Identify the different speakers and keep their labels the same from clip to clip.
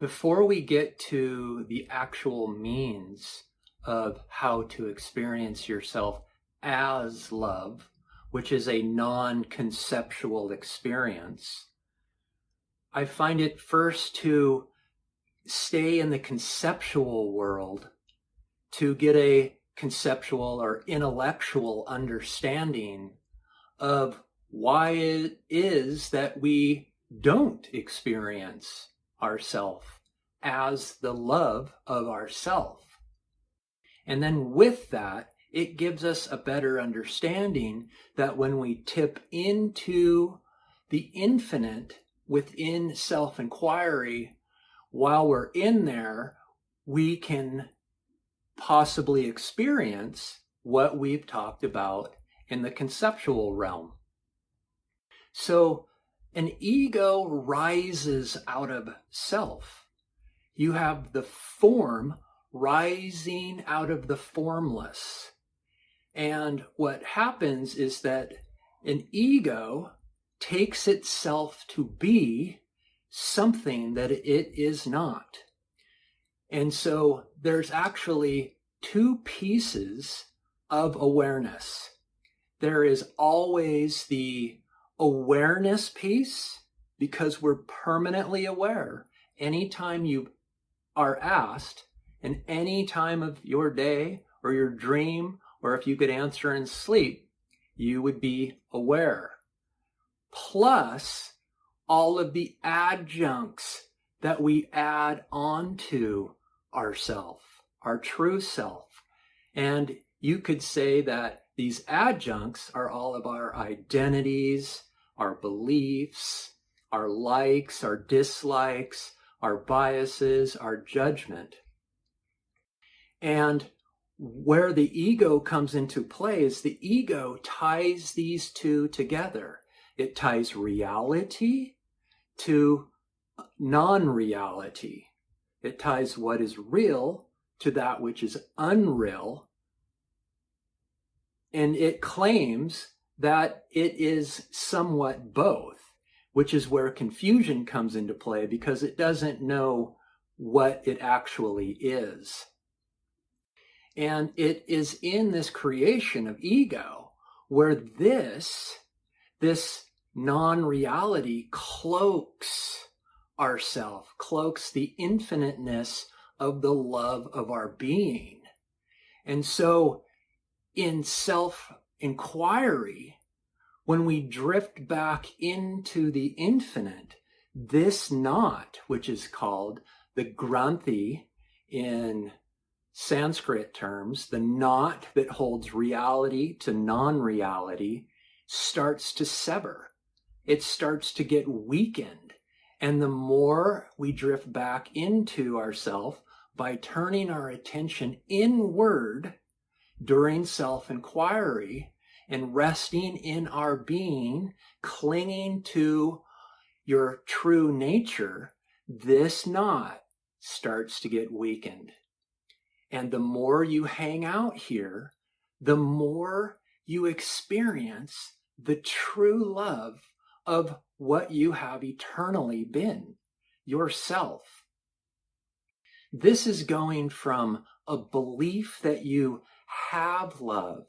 Speaker 1: Before we get to the actual means of how to experience yourself as love, which is a non-conceptual experience, I find it first to stay in the conceptual world to get a conceptual or intellectual understanding of why it is that we don't experience ourself as the love of ourself. And then with that, it gives us a better understanding that when we tip into the infinite within self-inquiry, while we're in there, we can possibly experience what we've talked about in the conceptual realm. So an ego rises out of self. You have the form rising out of the formless. And what happens is that an ego takes itself to be something that it is not. And so there's actually two pieces of awareness. There is always the awareness piece, because we're permanently aware. Anytime you are asked, in any time of your day or your dream, or if you could answer in sleep, you would be aware. Plus all of the adjuncts that we add onto ourself, our true self. And you could say that these adjuncts are all of our identities, our beliefs, our likes, our dislikes, our biases, our judgment. And where the ego comes into play is the ego ties these two together. It ties reality to non-reality. It ties what is real to that which is unreal. And it claims that it is somewhat both, which is where confusion comes into play, because it doesn't know what it actually is. And it is in this creation of ego where this non-reality cloaks ourself, cloaks the infiniteness of the love of our being. And so in self-inquiry, when we drift back into the infinite, this knot, which is called the granthi in Sanskrit terms, the knot that holds reality to non-reality, starts to sever. It starts to get weakened. And the more we drift back into ourself by turning our attention inward during self-inquiry and resting in our being, clinging to your true nature, this knot starts to get weakened. And the more you hang out here, the more you experience the true love of what you have eternally been, yourself. This is going from a belief that you have love,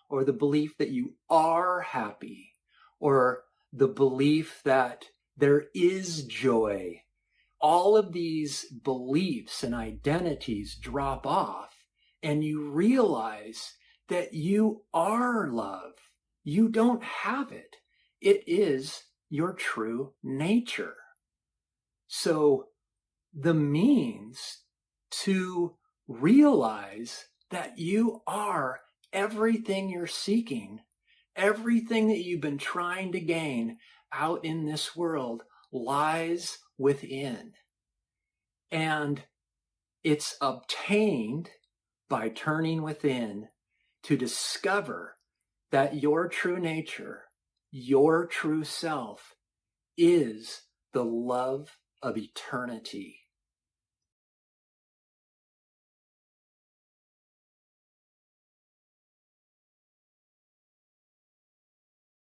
Speaker 1: or the belief that you are happy, or the belief that there is joy. All of these beliefs and identities drop off, and you realize that you are love. You don't have it. It is your true nature. So the means to realize that you are everything you're seeking, everything that you've been trying to gain out in this world, lies within. And it's obtained by turning within to discover that your true nature, your true self, is the love of eternity.